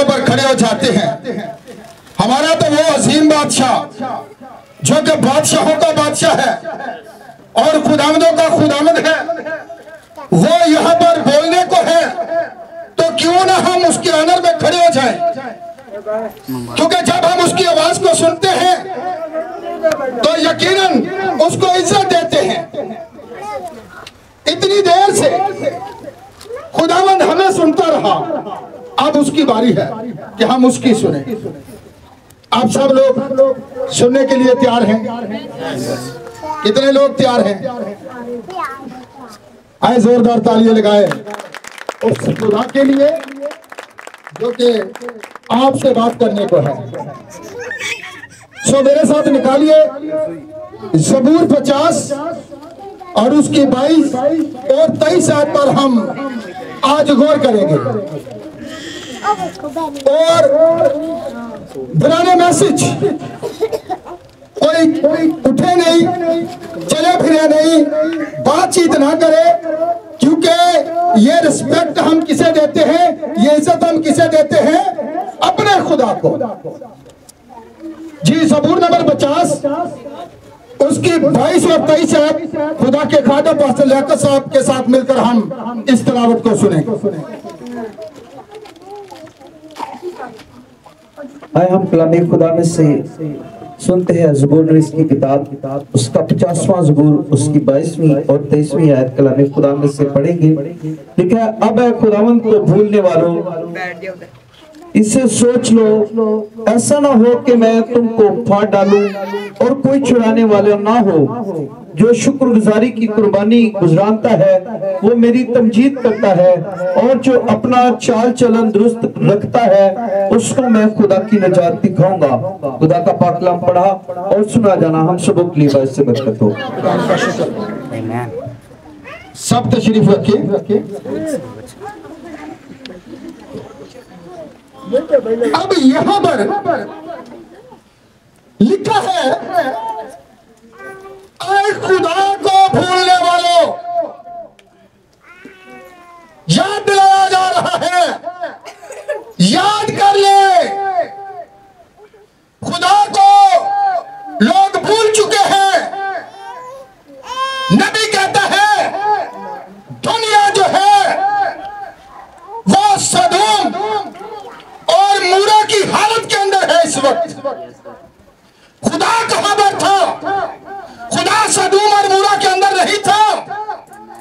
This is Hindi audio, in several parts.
पर खड़े हो जाते हैं। हमारा तो वो अजीम बादशाह जो कि बादशाहों का बादशाह है और खुदावंदों का खुदावंद है, वो यहाँ पर बोलने को है, तो क्यों ना हम उसके ऑनर में खड़े हो जाएं, क्योंकि जब हम उसकी आवाज को सुनते हैं तो यकीनन उसको इज्जत देते हैं। इतनी देर से खुदावंद हमें सुनता रहा, अब उसकी बारी है कि हम उसकी सुने। आप सब लोग सुनने के लिए तैयार हैं? कितने लोग तैयार हैं? आए जोरदार तालियां लगाए उस खुदा के लिए जो कि आपसे बात करने को है। सो मेरे साथ निकालिए ज़बूर 50 और उसकी 22 और 23 आयत पर हम आज गौर करेंगे। और पुराने मैसेज कोई उठे नहीं, चले फिरे नहीं, बातचीत ना करे, क्योंकि ये रिस्पेक्ट हम किसे देते हैं, ये इज्जत हम किसे देते हैं? अपने खुदा को। जी ज़बूर नंबर 50 उसकी 22 और 23 आयत खुदा के खादम पास्टर लियाकत साहब के साथ मिलकर हम इस तिलावत को सुने। आए हम कलाम खुदा में से सुनते हैं ज़बूर नबी की किताब उसका 50वां ज़बूर उसकी 22वीं और 23वीं आयत कलाम खुदा में से पढ़ेंगे। ठीक है। अब है खुदावंद को भूलने वालों, इसे सोच लो, ऐसा ना हो कि मैं तुमको फाड़ डालूं और कोई छुड़ाने वाला ना हो। जो शुक्रगुजारी की कुर्बानी गुजरानता है वो मेरी तमजीद करता है, और जो अपना चाल चलन दुरुस्त रखता है उसको मैं खुदा की नजात दिखाऊंगा। खुदा का पाक कलाम पढ़ा और सुना जाना हम सबों के लिए बाइस से बरकत हो। सब तशरीफ रखिए। अब यहाँ पर लिखा है, ऐ खुदा को भूलने वालों, याद दिलाया जा रहा है, याद कर ले। खुदा को लोग भूल चुके हैं। नबी कहता है दुनिया जो है वो सदोम और मूरा की हालत के अंदर है इस वक्त। खुदा कहां पर था? खुदा सदोम और मूरा के अंदर नहीं था।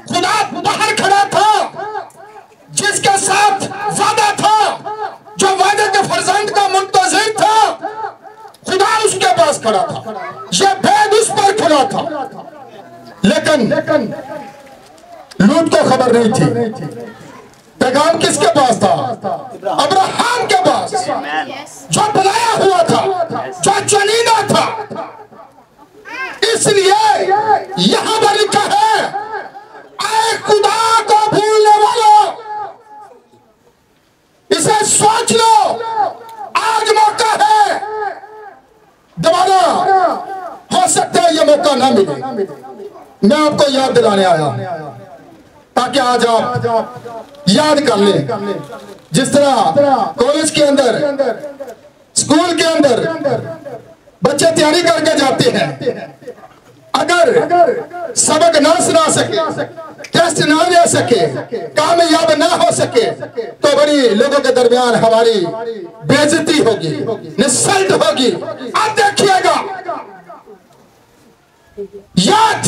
खुदा बाहर खड़ा था, जिसके साथ वादा था, जो वादे के फरजंद का मुंतजिर था, खुदा उसके पास खड़ा था, यह भेद उस पर खुला था। लेकिन लूत को खबर नहीं थी। पैगाम किसके पास था? अब्राहम के पास, जो बुलाया हुआ था, जो चुनिंदा था। इसलिए यहां पर लिखा है, ऐ खुदा को भूलने वालों, इसे सोच लो, आज मौका है। दोबारा हो सकता है यह मौका ना मिले। मैं आपको याद दिलाने आया ताकि आज आप याद कर लें। जिस तरह कॉलेज के अंदर, स्कूल के अंदर बच्चे तैयारी करके जाते हैं, अगर सबक ना सुना सके, टेस्ट ना ले सके, कामयाब ना हो सके, तो बड़ी लोगों के दरमियान हमारी बेइज्जती होगी, निस्सल्ट होगी। अब देखिएगा, याद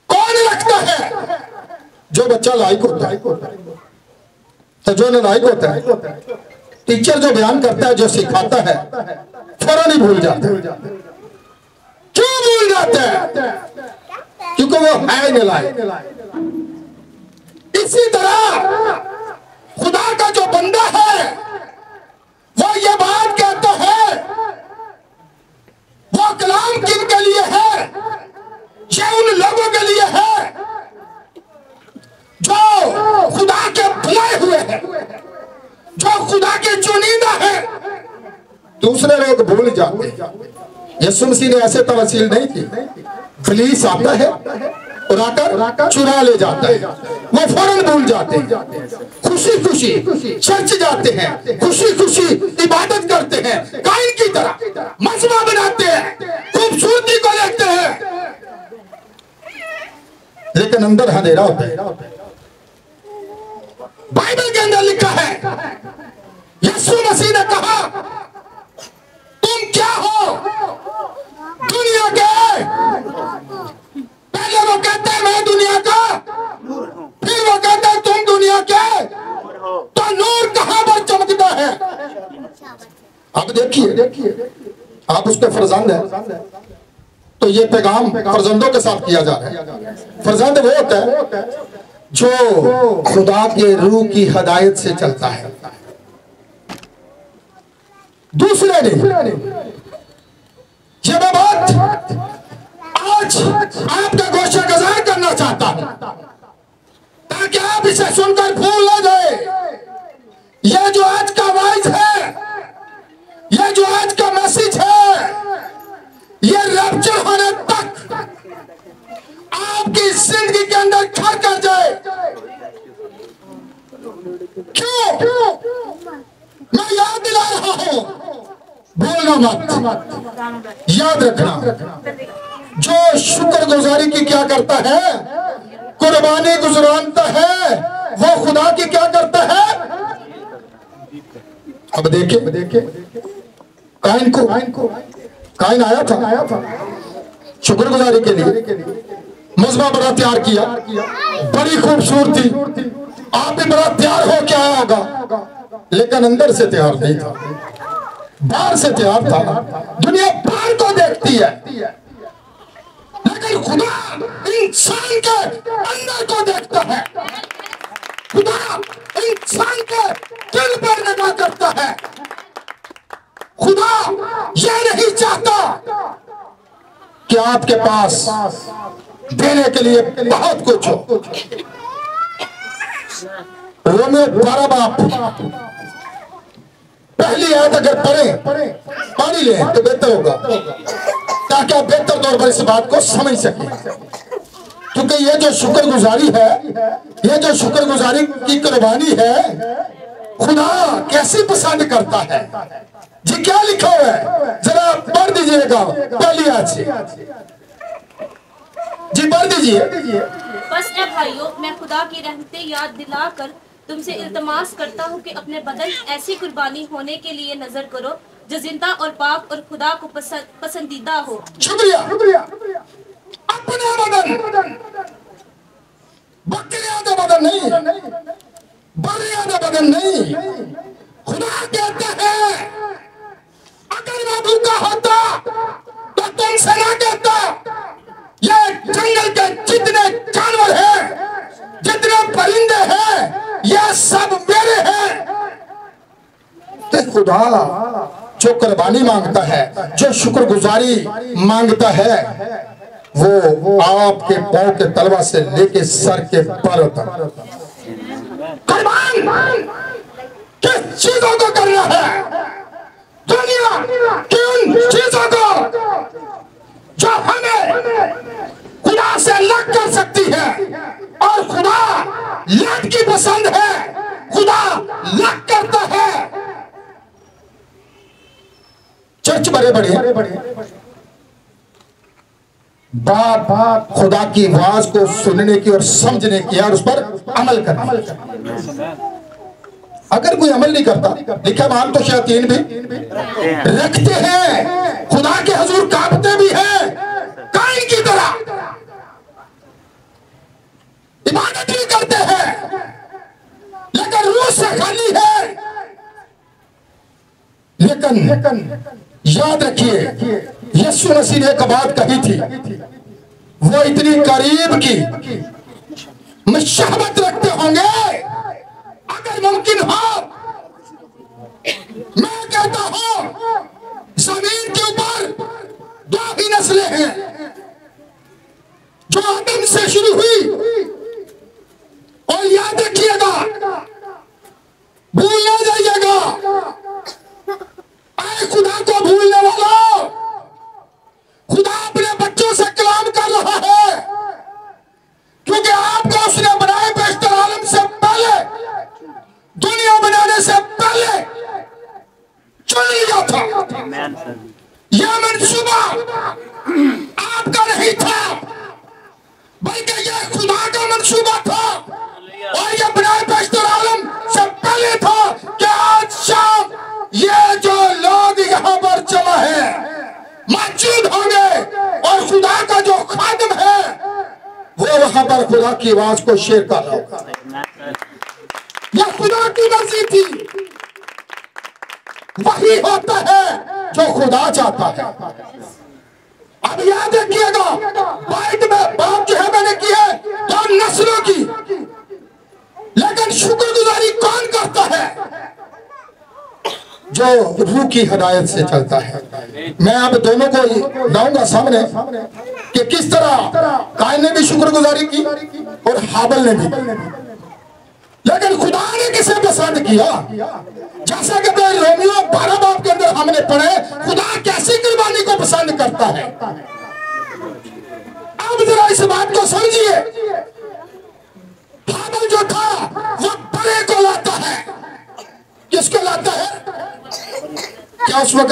कौन रखता है? जो बच्चा लायक होता है। तो जो नालायक होता है, टीचर जो बयान करता है, जो सिखाता है, फौरन ही भूल जाता है। क्यों भूल जाता है? क्योंकि वो है नालायक। इसी तरह खुदा का जो बंदा है वो ये बात कहता है, वो कलाम किनके लिए है? ये उन लोगों के लिए है जो खुदा के बुलाए हुए हैं, जो खुदा के चुनिंदा है। दूसरे लोग भूल जाते हैं। यीशु मसीह ने ऐसे तवसील नहीं की। पुलिस आता है और आकर चुरा ले जाता है, वो फौरन भूल जाते हैं। खुशी खुशी चर्च जाते हैं, खुशी खुशी इबादत करते हैं, काइन की तरह मजमा बनाते हैं, खूबसूरती को देखते हैं, लेकिन अंदर अंधेरा होता है। बाइबल के अंदर लिखा है, यीशु मसीह ने कहा, तुम क्या हो दुनिया के। पहले वो कहते हैं मैं दुनिया का, फिर वो कहते हैं तुम दुनिया के। तो नूर कहां पर चमकता है? अब देखिए, आप उसके फर्जंद हैं, तो ये पैगाम फर्जंदों के साथ किया जा रहा है। फर्जंद वो होता है जो खुदा के रूह की हदायत से चलता है, दूसरे नहीं। ये मैं बात आज आपका गोशा गुजार करना चाहता हूं, ताकि आप इसे सुनकर भूल ना जाए। यह जो आज का वाइज है, यह जो आज का मैसेज है, यह रैप्चर होने तक आपकी जिंदगी के अंदर घर कर जाए। क्यों? मैं याद दिला रहा हूं, भूलना मत, याद रखना। जो शुक्रगुजारी की क्या करता है, कुर्बानी गुजरानता है, वो खुदा की क्या करता है। अब देखिए काइन आया था शुक्रगुजारी के लिए, मजमा बड़ा तैयार किया, बड़ी खूबसूरती, आप भी बड़ा तैयार हो के आया होगा, लेकिन अंदर से तैयार नहीं था, बाहर से तैयार था। दुनिया बाहर को देखती है, लेकिन खुदा इंसान के अंदर को देखता है। खुदा इंसान के दिल पर निगाह करता है। खुदा यह नहीं चाहता कि आपके पास देने के लिए बहुत कुछ हो। रोमियो 12 बाप पहली आयत अगर पढ़ी ले तो बेहतर होगा, ताकि आप बेहतर तौर पर इस बात को समझ सकें। क्योंकि ये जो शुक्रगुजारी है, ये जो शुक्रगुजारी की कुर्बानी है, खुदा कैसी पसंद करता है। जी क्या लिखा हुआ है, जरा पढ़ दीजिएगा पहली आयत से। जी पढ़ दीजिए। बस ए भाइयों, मैं खुदा की रहमतें याद दिलाकर तुमसे इल्तमास करता हूँ कि अपने बदन ऐसी कुर्बानी होने के लिए नजर करो जो जिंदा और पाक और खुदा को पसंदीदा हो। शुक्रिया। अपने बदन, बकरियां का बदन नहीं, बकरियां का बदन नहीं। खुदा कहते हैं, अगर मैं भूखा होता तो तुमसे ना कहता, ये जंगल के जितने जानवर हैं, जितने परिंदे हैं, ये सब मेरे हैं। तो खुदा जो कुर्बानी मांगता है, जो शुक्रगुजारी मांगता है, वो आपके पांव के तलवा से लेके सर के पर तक कुर्बान किस चीजों को करना है? दुनिया की उन चीजों को जो हमें खुदा से अलग कर सकती है, और खुदा लट की पसंद है, खुदा लग करता है। चर्च बड़े बाप खुदा की आवाज को सुनने की और समझने की और उस पर अमल करने। अगर कोई अमल नहीं करता, लिखा मान तो शैतान भी रखते हैं, खुदा के हुजूर कांपते भी हैं, काइन की तरह इबादत भी करते हैं, लेकिन रूह से खाली है। लेकिन याद रखिए, यीशु मसीह ने एक बात कही थी, वो इतनी करीब की मुशाहबत रखते होंगे। अगर मुमकिन हो, मैं कहता हूं, जमीन के ऊपर 2 ही नस्लें हैं, जो आदम से शुरू हुई। और याद रखिएगा, भूल ना जाइएगा, आए खुदा को भूलने वालों, खुदा अपने बच्चों से कलाम कर रहा है, क्योंकि आपको उसने बनाए बेशतर आलम से पहले खुदा की आवाज को शेयर कर रहा होगा। यह खुदा की मर्जी थी। वही होता है जो खुदा चाहता है। अब याद रखिएगा, बाइट में बात जो है मैंने की है 2 नस्लों की, लेकिन शुक्रगुजारी कौन करता है? जो रूह की हिदायत से चलता है। मैं अब दोनों को लाऊंगा सामने कि किस तरह कायन ने भी शुक्रगुजारी की और हाबिल ने भी। लेकिन खुदा ने किसे पसंद किया? जैसा कि रोमियो 12 बाब के अंदर हमने पढ़े, खुदा कैसी कुर्बानी को पसंद करता है। अब जरा इस बात को समझिए। हाबिल जो था वो बड़े को लाता है। किसको लाता है? क्या उस वक्त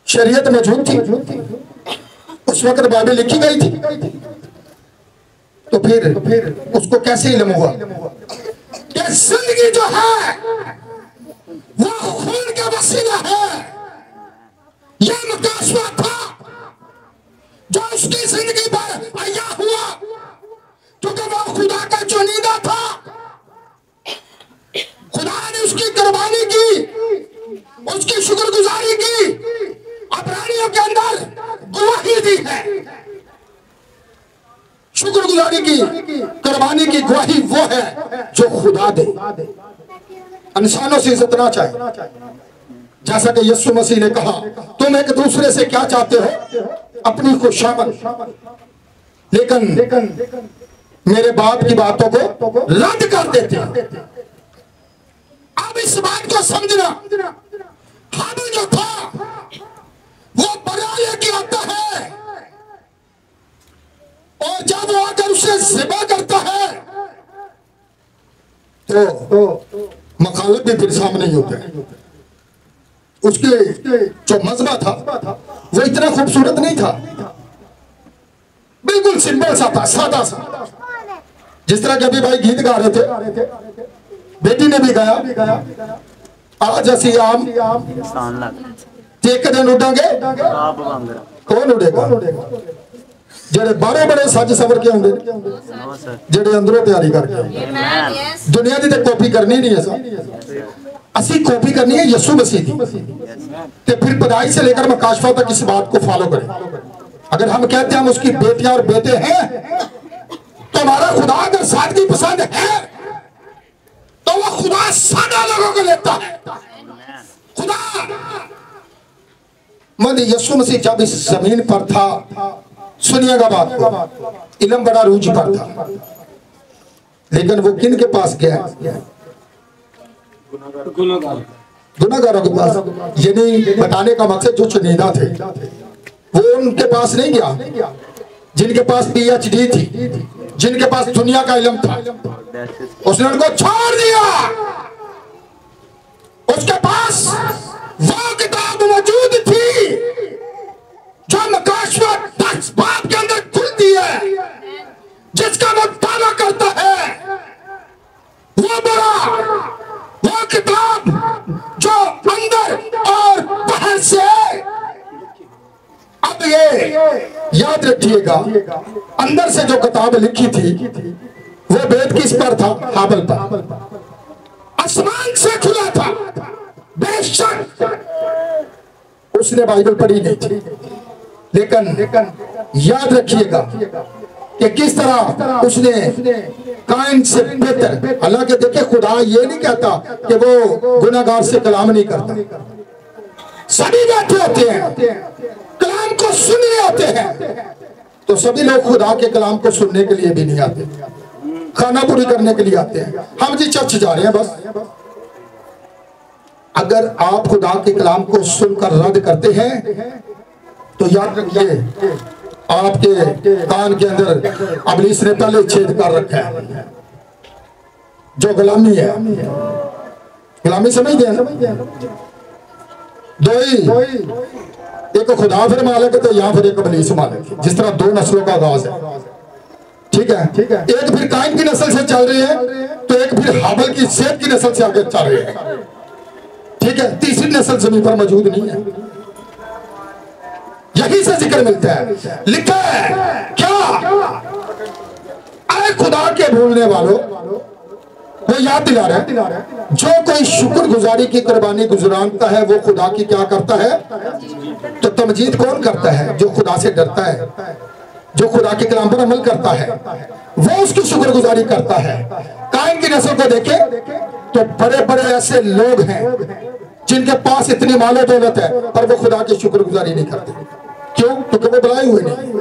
शरीयत मौजूद थी? उस वक्त बाइबल लिखी गई थी? तो फिर उसको कैसे इल्म हुआ कि जिंदगी जो है वो खून का वसीला है? यह मुकाशवा था जो उसकी जिंदगी पर आया हुआ, क्योंकि वो खुदा का चुनीदा था। खुदा ने उसकी कुर्बानी की, उसकी शुक्रगुजारी की, अब्रानियों के अंदर गवाही दी है। शुक्रगुजारी की, कुर्बानी की गवाही वो है जो खुदा दे। इंसानों से इज्जत ना चाहे। जैसा कि यीशु मसीह ने कहा, तुम एक दूसरे से क्या चाहते हो? अपनी खुशामद। लेकिन मेरे बाप की बातों को रद्द कर देते हैं। अब इस बात को समझना, हाबिल जो था वो बड़ा लेके आता है, और जब वो आकर उसे ज़िबा करता है तो मखालिफ भी फिर सामने ही होते हैं। उसके जो मजबा था वो इतना खूबसूरत नहीं था, बिल्कुल सिंपल सा था, सादा सा। जिस तरह के अभी भाई गीत गा रहे थे, बेटी ने भी गाया, आज असी आम एक दिन उड़ांगे, कौन उड़ेगा? जेड़े बारे बड़े सज सवर के आउंदे, जेड़े अंदरों तैयारी करके आउंदे। दुनिया की तो कॉपी करनी नहीं है, असी कॉपी करनी है यीशु मसीह की। तो फिर पदाई से लेकर मकाशफा तक इस बात को फॉलो करें। अगर हम कहते हैं हम उसकी बेटियां और बेटे हैं, तो हमारा खुदा अगर सादगी पसंद है तो वो खुदा सादा लोगों को लेता है। खुदा मद यीशु मसीह जब इस जमीन पर था, सुनिएगा बात को, इल्म बड़ा रूज पर था, लेकिन वो किन के पास गया? गुनाहगारों के पास। ये नहीं बताने का मकसद जो चुनीदा थे वो उनके पास नहीं गया, जिनके पास PhD थी, जिनके पास दुनिया का इल्म था, उसने उनको छोड़ दिया। उसके पास वो किताब मौजूद थी जो मकाशवा 10 बाब के अंदर खुलती है, जिसका वो दावा करता है वो बड़ा, वो किताब जो अंदर और बाहर से। अब ये याद रखिएगा, अंदर से जो किताब लिखी थी वो वेद किस पर था? हाबिल पर। आसमान से खुला था, बेशक उसने बाइबल पढ़ी नहीं थी, लेकिन याद रखिएगा कि किस तरह उसने कायन से बेहतर। हालांकि देखिए, खुदा ये नहीं कहता कि वो गुनाहगार से कलाम नहीं करता। सभी बैठे होते हैं, कलाम को सुनने आते हैं, तो सभी लोग खुदा के कलाम को सुनने के लिए भी नहीं आते, खाना पूरी करने के लिए आते हैं। हम जी चर्च जा रहे हैं बस। अगर आप खुदा के कलाम को सुनकर रद्द करते हैं तो याद रखिए आपके कान के अंदर अबलीस ने पहले छेद कर रखा है, जो गुलामी है। गुलामी समझते हैं? दो ही, एक खुदा फिर मालिक तो या फिर एक अबलीस मालिक। जिस तरह 2 नस्लों का आगाज है, ठीक है? एक फिर कायन की नस्ल से चल रहे हैं, तो एक फिर हाबिल की सेहत की नस्ल से आगे चल रहे हैं, ठीक है? तीसरी नस्ल जमीन पर मौजूद नहीं है। यही से जिक्र मिलता है, लिखा है क्या? खुदा के भूलने वालों, वो याद दिला रहे हैं, जो कोई शुक्रगुजारी की कुर्बानी गुजरानता है वो खुदा की क्या करता है? तो तमजीद कौन करता है? जो खुदा से डरता है, जो खुदा के कलाम पर अमल करता है, वो उसकी शुक्रगुजारी करता है। काइन की नस्ल को देखे तो बड़े बड़े ऐसे लोग हैं जिनके पास इतनी मालो दौलत है पर वो खुदा की शुक्रगुजारी नहीं करते। क्यों? क्योंकि वो बुलाए हुए नहीं,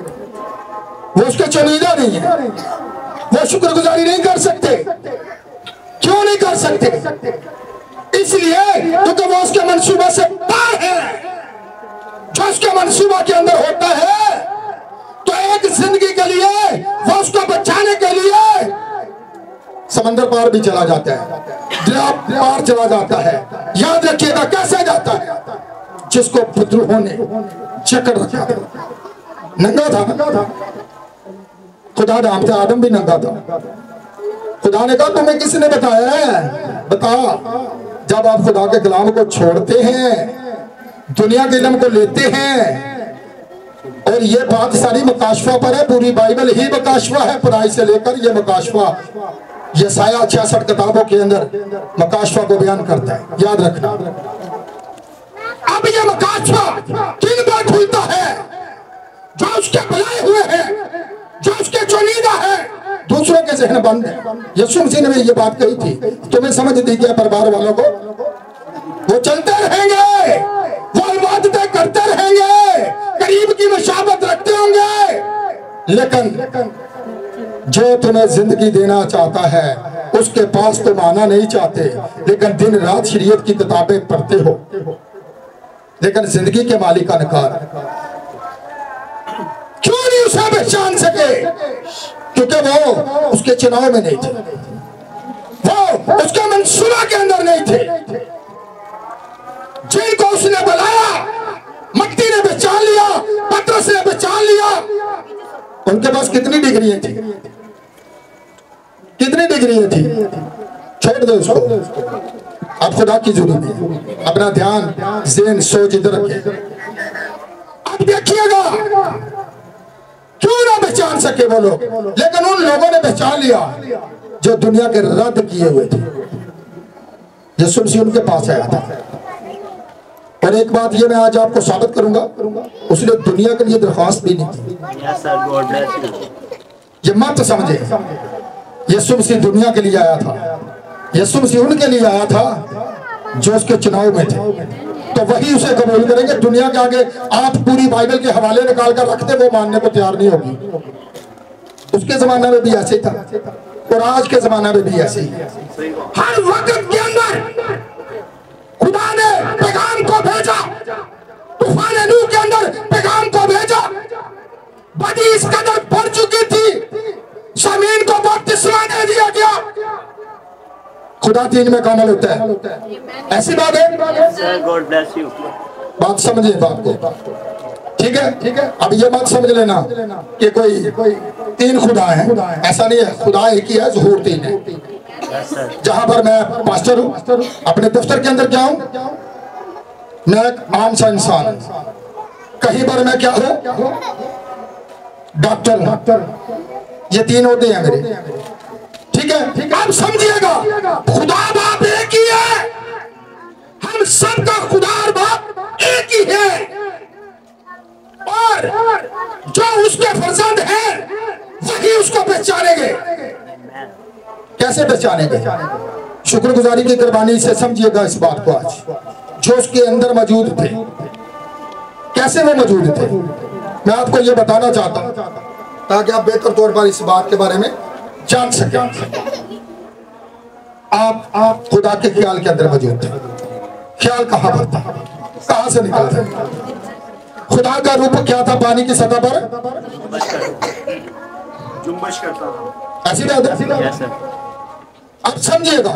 वो उसके चुनीदा नहीं है, वो शुक्रगुजारी नहीं कर सकते। क्यों नहीं कर सकते? इसलिए क्योंकि वो उसके मंसूबा से पार है। जो उसके मंसूबा के अंदर होता है तो एक जिंदगी के लिए वो उसको बचाने के लिए समंदर पार भी चला जाता है, दरिया पार चला जाता है। याद रखिएगा कैसे जाता है? जिसको विद्रोहों ने जकड़ रखा था, नंगा था। खुदा नाम था, आदम भी नंगा था। खुदा ने कहा तुम्हें किसने बताया है? बता। जब आप खुदा के कलाम को छोड़ते हैं, दुनिया के इल्म को लेते हैं, और ये बात सारी मकाशफा पर है, पूरी बाइबल ही मकाशफा है, पुराई से लेकर ये मकाशफा यसाया 66 किताबों के अंदर मकाशफा को बयान करता है। याद रखना। अब ये मकाशफा किन पर खुलता है? जो उसके बुलाए हुए हैं, जो उसके चुनीदा है, दूसरों के जहन बंद है। यीशु मसीह ने भी ये बात कही थी, तुम्हें समझ दी गया परिवार वालों को, वो चलते रहेंगे, वो इबादतें करते रहेंगे, करीब की मुशाबत रखते होंगे, लेकिन जो तुम्हें जिंदगी देना चाहता है उसके पास तुम आना नहीं चाहते, लेकिन दिन रात शरीयत की किताबें पढ़ते हो, लेकिन जिंदगी के मालिक का नकार क्यों नहीं उसे पहचान सके? क्योंकि वो उसके चुनाव में नहीं थे, वो उसके मंसूबा के अंदर नहीं थे। जिनको उसने बुलाया, मट्टी ने पहचान लिया, पतरस ने पहचान लिया। उनके पास कितनी डिग्रियां थी? कितनी डिग्रियां थी? छोड़ दो उसको, अब खुदा की जरूरत है। अपना ध्यान, ज़हन, सोच इधर रखे। अब देखिएगा क्यों ना पहचान सके वो लोग, लेकिन उन लोगों ने पहचान लिया जो दुनिया के रद्द किए हुए थे। यीशु मसीह उनके पास आया था। और एक बात ये मैं आज आपको साबित करूंगा, उसने दुनिया के लिए दरख्वास्त भी नहीं की। ये मत समझे, यीशु मसीह दुनिया के लिए आया था। यीशु मसीह उनके लिए आया था जो उसके चुनाव में थे, तो वही उसे कबूल करेंगे। दुनिया के आगे आप पूरी बाइबल के हवाले निकाल कर रखते, वो मानने को तैयार नहीं होगी। उसके जमाने में भी ऐसे था और आज के जमाने में भी ऐसे ही। हर वक्त के अंदर खुदा ने पैगाम को भेजा, तूफान नूह के अंदर पैगाम को भेजा। बदी इस कदर बढ़ चुकी थी, जमीन को बपतिस्मा दे दिया गया। खुदा तीन में कामल होता है, ऐसी बात है। God bless you. बात समझिए बात को, ठीक है? ठीक है। अब ये बात समझ लेना कि कोई तीन खुदा है, ऐसा नहीं है। खुदा एक ही है, ज़हूर तीन है। जहां पर मैं पास्टर हूं, अपने दफ्तर के अंदर क्या हूं? मैं एक आम सा इंसान। कहीं पर मैं क्या हूं? डॉक्टर। ये तीन होते हैं मेरे, ठीक है? आप समझिएगा, खुदा बाप एक ही है, हम सबका खुदा और बाप एक ही है, और जो उसके फर्जंद हैं वही उसको पहचानेंगे। कैसे पहचानेंगे? शुक्रगुजारी की कुर्बानी से समझिएगा इस बात को। आज जो उसके अंदर मौजूद थे, कैसे वो मौजूद थे, मैं आपको ये बताना चाहता हूं ताकि आप बेहतर तौर पर इस बात के बारे में जान सके। आप खुदा के ख्याल के अंदर मौजूद थे। ख्याल कहां पर था? कहां से निकलता? खुदा का रूप क्या था? पानी की सतह पर जुम्बश करता था। ऐसी बात है। अब समझिएगा,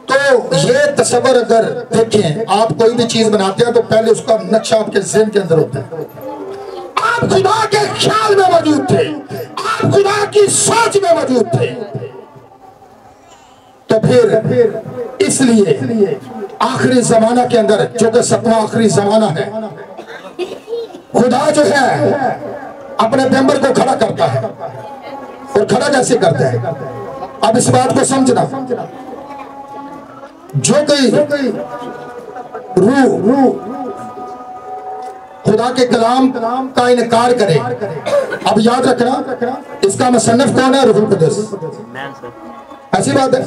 तो ये तस्वर अगर देखें, आप कोई भी चीज बनाते हैं तो पहले उसका नक्शा आपके ज़हन के अंदर होता है। आप खुदा के ख्याल में मौजूद थे, आप खुदा की सोच में मौजूद थे। तो फिर इसलिए आखिरी जमाना के अंदर, जो कि 7वां आखिरी जमाना है, खुदा जो है अपने पैगंबर को खड़ा करता है और खड़ा कैसे करते हैं। अब इस बात को समझना, जो कोई रूह खुदा के कलाम का इनकार करे, अब याद रखना इसका मुसन्निफ कौन है? रूहुल कुद्दुस। ऐसी बात है,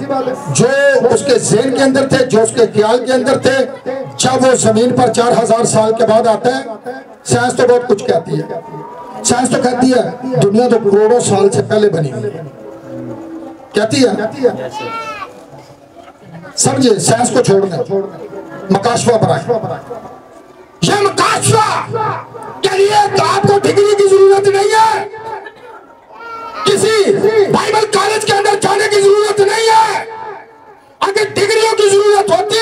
जो उसके ज़हन के अंदर थे, जो उसके ख्याल के अंदर थे, जब वो जमीन पर 4000 साल के बाद आता है। साइंस तो बहुत कुछ कहती है, साइंस तो कहती है दुनिया तो करोड़ों साल से पहले बनी हुई है, कहती है। समझे, साइंस को छोड़ दें, मकाशवा पर आए। ये मकाशवा के लिए तो आपको डिग्री की जरूरत नहीं है, किसी बाइबल कॉलेज के अंदर जाने की जरूरत नहीं है। अगर डिग्रियों की जरूरत होती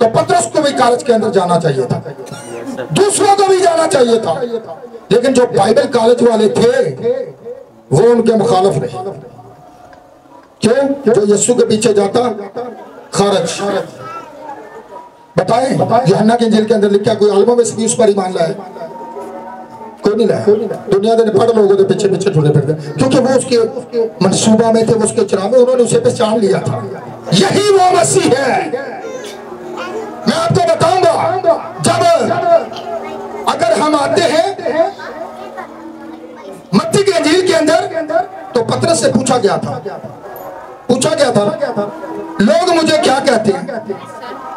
तो पतरस को भी कॉलेज के अंदर जाना चाहिए था, दूसरों को भी जाना चाहिए था, लेकिन जो बाइबल कॉलेज वाले थे वो उनके मुखालिफ रहे। क्यों? जो यीशु के पीछे जाता खारज। बताएं, यूहन्ना की इंजील के अंदर लिखा, कोई आलमों में से उस पर ईमान लाया? कोई नहीं लाया। दुनिया के बड़े लोगों के पीछे पीछे जुड़े फिरते, क्योंकि वो उसके मंसूबा में थे, वो उसके चुनाव में, उन्होंने उसे पहचान लिया था। यही वो मसीह है। मैं आपको बताऊंगा, जब अगर हम आते हैं मत्ती की इंजील के अंदर, तो पतरस से पूछा गया था लोग मुझे क्या कहते हैं।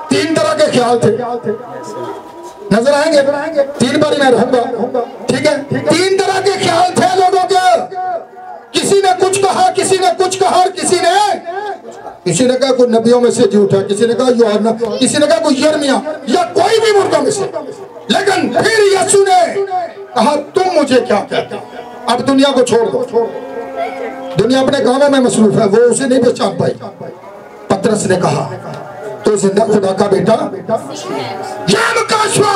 3 तरह के ख्याल थे, नजर आएंगे, 3 बारी मैं रहूंगा, ठीक है। 3 तरह के ख्याल थे लोगों के, किसी ने कुछ कहा, किसी ने कुछ कहा, और किसी ने कहा कोई नबियों में से झूठा, किसी ने कहा यूहन्ना, किसी ने कहा कोई यिर्मयाह, या कोई भी मुर्दों में से। लेकिन फिर यीशु ने कहा तुम मुझे क्या कहते हो? अब दुनिया को छोड़ दो, दुनिया अपने कामों में मसरूफ है, वो उसे नहीं पहचान पाई। पतरस ने कहा तो जिंदा खुदा का बेटा, यह मकाशवा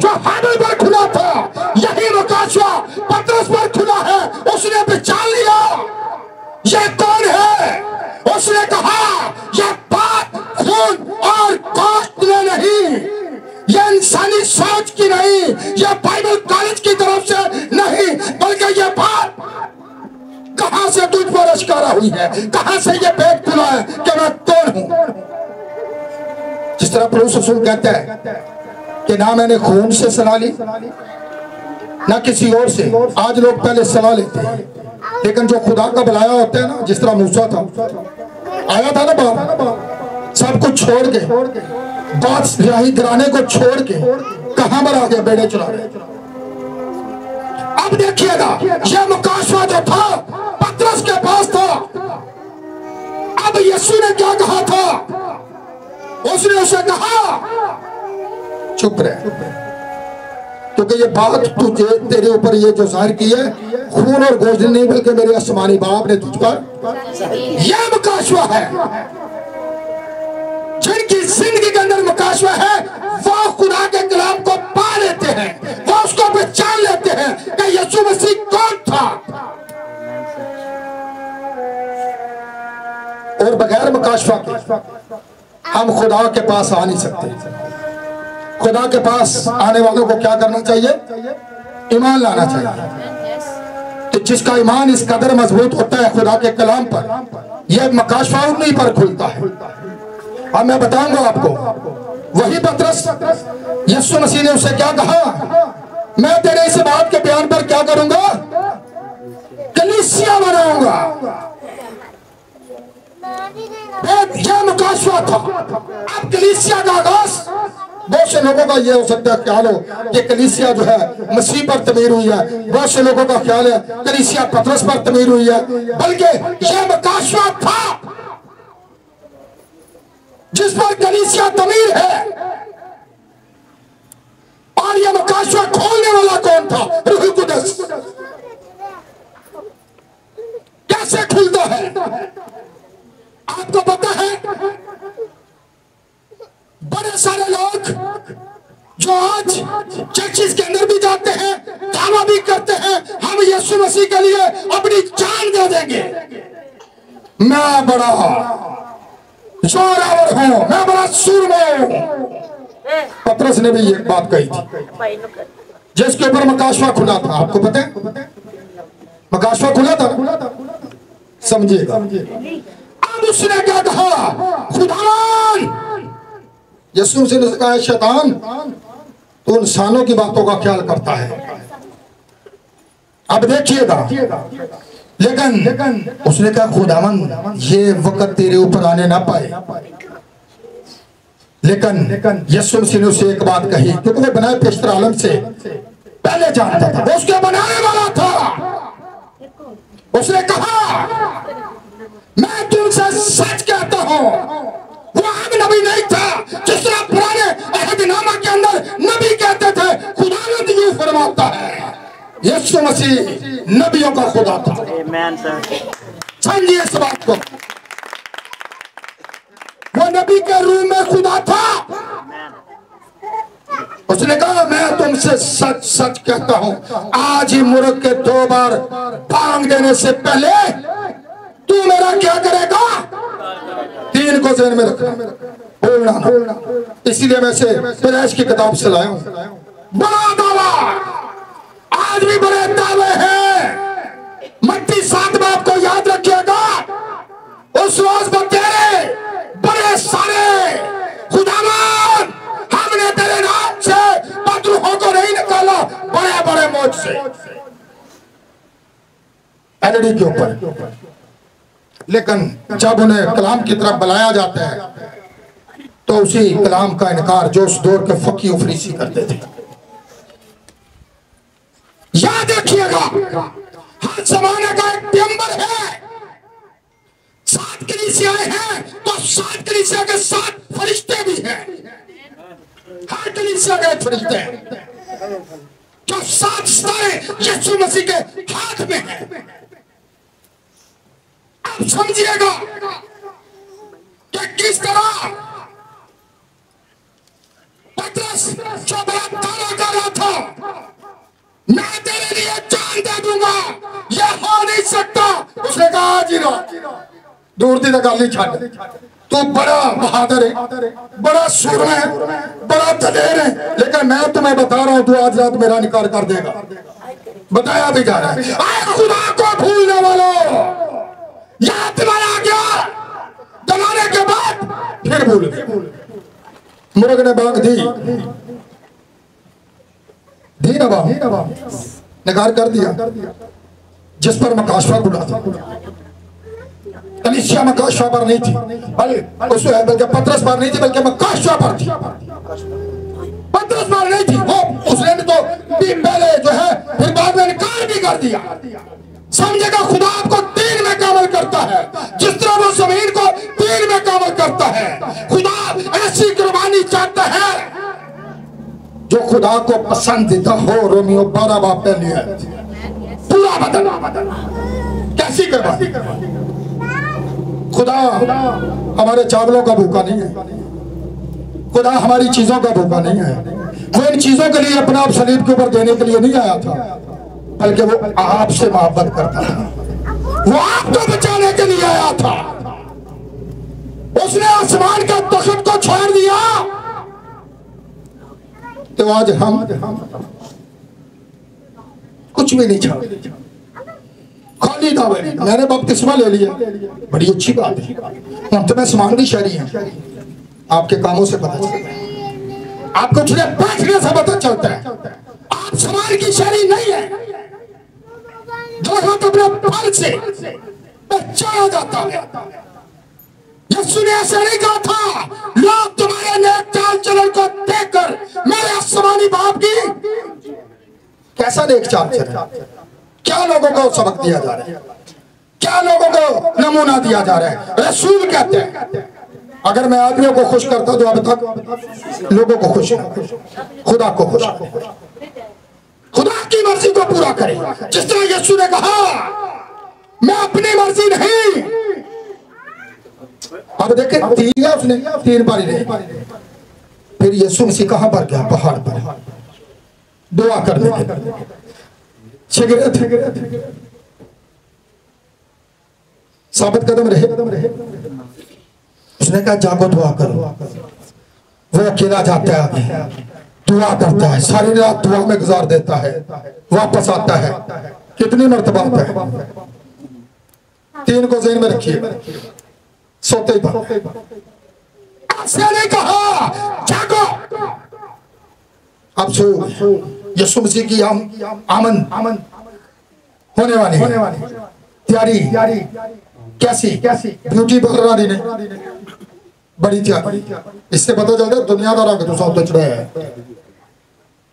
जो हाबिल पर खुला था, यही मकाशवा पतरस पर खुला है। उसने पहचान लिया यह कौन है। उसने कहा यह बात खून और गोश्त में नहीं, यह इंसानी सोच की नहीं, यह बाइबल कॉलेज की तरफ से नहीं, बल्कि यह बात कहां से तुझ पर अश्कारा हुई है, कहां से यह भेद खुला है कि मैं कौन हूं। जिस तरह पौलुस रसूल कहता है कि ना मैंने खून से सलाह ली ना किसी और से। आज लोग पहले सलाह लेते हैं, लेकिन जो खुदा का बुलाया होता है ना, जिस तरह मूसा था, आया था ना बाहर, सब कुछ छोड़ के, बादशाही घराने को छोड़ के कहां पर आ गया? बेड़े चला रहे। अब देखिएगा, यह मुकाशवा जो था पतरस के पास था। अब यीशु ने क्या कहा था? उसने उसे कहा चुप रहे, क्योंकि ये बात तुझे, तेरे ऊपर ये जो जाहिर की है खून और गोश्त नहीं, बल्कि मेरे आसमानी बाप ने तुझ पर। यह मुकाशवा है। जिनकी जिंदगी के अंदर मुकाशवा है, वो खुदा के कलाम को पा लेते हैं, वो उसको पहचान लेते हैं कि यीशु मसीह कौन था। और बगैर मुकाशवा के हम खुदा के पास आ नहीं सकते। खुदा के पास आने वालों को क्या करना चाहिए? ईमान लाना चाहिए। तो जिसका ईमान इस कदर मजबूत होता है खुदा के कलाम पर, यह मकाशवा उन्हीं पर खुलता है। अब मैं बताऊंगा आपको, वही पतरस, यीशु मसीह ने उसे क्या कहा? मैं तेरे इस बात के बयान पर क्या करूंगा? कलीसिया बनाऊंगा। यह मुकाशवा था। अब कलीसिया का आगाज बहुत से लोगों का ये हो सकता है ख्याल हो कि कलीसिया जो है मसीह पर तमीर हुई है, बहुत से लोगों का ख्याल है कलीसिया पतरस पर तमीर हुई है, बल्कि यह मुकाशवा था जिस पर कलीसिया तमीर है। और यह मुकाशवा खोलने वाला कौन था? रूहुल कुद्दुस। कैसे खुलता है आपको पता है? बड़े सारे लोग जो आज चर्चिस के अंदर भी जाते हैं, दावा भी करते हैं हम यीशु मसीह के लिए अपनी जान दे देंगे, मैं बड़ा जोरावर हूं, मैं बड़ा सूरमा हूं। पतरस ने भी एक बात कही थी जिसके ऊपर मकाशवा खुला था। आपको पता है मकाशवा खुला था, समझिएगा। अब उसने क्या कहा, खुदावन, यीशु से कहा, शैतान तो इंसानों की बातों का ख्याल करता है। अब देखिएगा, लेकिन उसने कहा, खुदावन ये वक्त तेरे ऊपर आने ना पाए। लेकिन यीशु मसीह ने उसे एक बात कही, क्योंकि वो बनाए पेशतर आलम से पहले जानता था, वो उसके बनाने वाला था। उसने कहा, मैं तुमसे सच कहता हूं, वो आम नबी नहीं था जिस तरह पुराने अहदनामा के अंदर नबी कहते थे खुदावंद यूं फरमाता है। यीशु मसीह नबियों का खुदा था। समझिए इस बात को, वो नबी के रूप में खुदा था। उसने कहा, मैं तुमसे सच सच कहता हूं, आज ही मुर्ग के 2 बार बांग देने से पहले तू मेरा क्या करेगा? 3 को ज़हन में रखना, बोलना ना। इसीलिए मैं से पैदाइश की किताब से लाया हूं। बड़ा दावा, आज भी बड़े दावे हैं। मत्ती 7 बाब को याद रखिएगा। उस रोज बतेरे बड़े सारे, खुदावन हमने तेरे नाम से बदरूहों को नहीं निकाला, बड़े बड़े मौज से एलईडी के ऊपर। लेकिन जब उन्हें कलाम की तरफ बुलाया जाता है तो उसी कलाम का इनकार जो उस दौर के फकी और फरीसी करते थे। याद रखिएगा, हर जमाने का एक पैगंबर है। 7 कलीसियाएं हैं तो 7 कलीसिया के 7 फरिश्ते भी हैं। हर कलीसिया के फरिश्ते हैं जो 7 सितारे यीशु मसीह के हाथ में हैं। अब समझिएगा कि किस तरह पतरस जो बड़ा दावा कर रहा था, मैं तेरे लिए जान दे दूंगा, यह हो नहीं सकता। उसने कहा, आज ही रात दूर दी गल छड़, तू बड़ा बहादुर है, बड़ा सूरमा है, बड़ा दलेर है, लेकिन मैं तुम्हें बता रहा हूं, तू आज रात मेरा इनकार कर देगा। बताया भी जा रहा है। आए खुदा को भूलने वालों, यह तुम्हारा आज्ञा जमाने के बाद फिर भूल गए। मुर्ग ने बांग दी ना, बांग निकार कर दिया, जिस पर मकाशवा खुला था। कलीसिया मकाशवा पर नहीं थी, बल्कि पतरस पर नहीं थी, बल्कि मकाशवा पर थी। पतरस पर नहीं थी, वो उसने तो भी पहले जो है फिर बाद में इनकार भी कर दिया। समझेगा, खुदा आपको 3 में कामल करता है, जिस तरह वो जमीन को 3 में कामल करता है। खुदा ऐसी कुर्बानी चाहता है जो खुदा को पसंदीदा हो। रोमियो 12 बाब पहली है, पूरा बदल। कैसी कुर्बानी? खुदा हमारे चावलों का भूखा नहीं है, खुदा हमारी चीजों का भूखा नहीं है। वो इन चीजों के लिए अपना आप सलीब के ऊपर देने के लिए नहीं आया था, बल्कि वो आपसे मोहब्बत करता था। वो आपको बचाने के लिए आया था। उसने आसमान का तख्त को छोड़ दिया, तो आज हम कुछ भी नहीं छोड़, खाली दावे। मैंने बपतिस्मा ले लिया, बड़ी अच्छी बात है। हम तो मैं समांगी शहरी हैं, आपके कामों से पता चलता है, आपको उठने बैठने से पता चलता है। आप समाज की शहरी नहीं है, जो अपने फल से पहचाना जाता है। यीशु ने ऐसा नहीं कहा था, लोग तुम्हारे नेक चाल चलन को देखकर मेरे आसमानी बाप की कैसा नेक चाल चलन, क्या लोगों को सबक दिया जा रहा है, क्या लोगों को नमूना दिया जा रहा है। रसूल कहते हैं, अगर मैं आदमियों को खुश करता तो अब तक लोगों को खुश, खुदा को खुश, खुदा की मर्जी को पूरा करे। जिस तरह यीशु ने कहा, मैं अपनी मर्जी नहीं। अब देखे, दिया उसने 3 बार नहीं। फिर यीशु मसीह कहां पर गया? पहाड़ पर दुआ करने के लिए। साबित कदम रहे। उसने कहा, जागो दुआ करो। वो अकेला जाता है, दुआ करता है, सारी रात दुआ में गुजार देता है, वापस आता है, कितनी मर्तबा होता है? 3 को ज़हन में रखिए, सोते ही नहीं कहा जागो, अब सो। यीशु मसीह की आमद होने वाली है। तैयारी कैसी? ब्यूटी पार्लर ने बड़ी तैयारी। इससे पता चलता है दुनियादार आगे तो सब चढ़ाया है।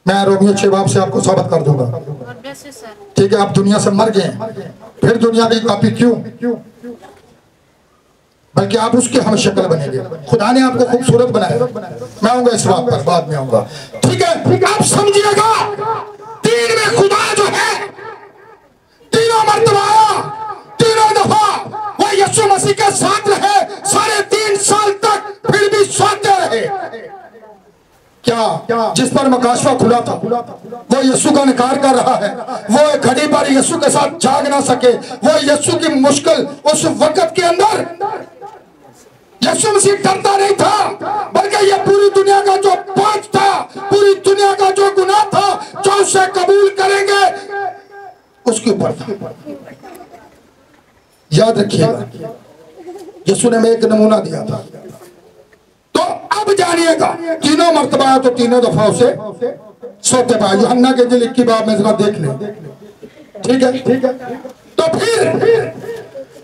मैं रोमियो 6 बाब से आपको साबित कर दूंगा, ठीक है? आप दुनिया से मर गए, फिर दुनिया की कॉपी क्यों? बल्कि आप उसके हम शक्ल बनेंगे। खुदा ने आपको खूबसूरत बनाया। मैं आऊंगा इस बात पर, बाद में आऊंगा, ठीक है? आप समझिएगा, 3 में खुदा जो है, तीनों मर्तबा, तीनों दफा वो यीशु मसीह के साथ रहे 3.5 साल तक, फिर भी सोते रहे। क्या जिस पर मकाशवा खुला था वो यीशु का इनकार कर रहा है। वो एक घड़ी पर यीशु के साथ जाग ना सके। वो यीशु की मुश्किल उस वक्त के अंदर यीशु मसीह डरता नहीं था, बल्कि ये पूरी दुनिया का जो पाप था, पूरी दुनिया का जो गुनाह था, जो उसे कबूल करेंगे उसके ऊपर था। याद रखिएगा, यीशु ने हमें एक नमूना दिया था। तो अब जानिएगा, तीनों मर्तबा तो तीनों दफा उसे सोते पाए। यूहन्ना के इंजील 21 बाब में जरा देख ले, ठीक है? तो फिर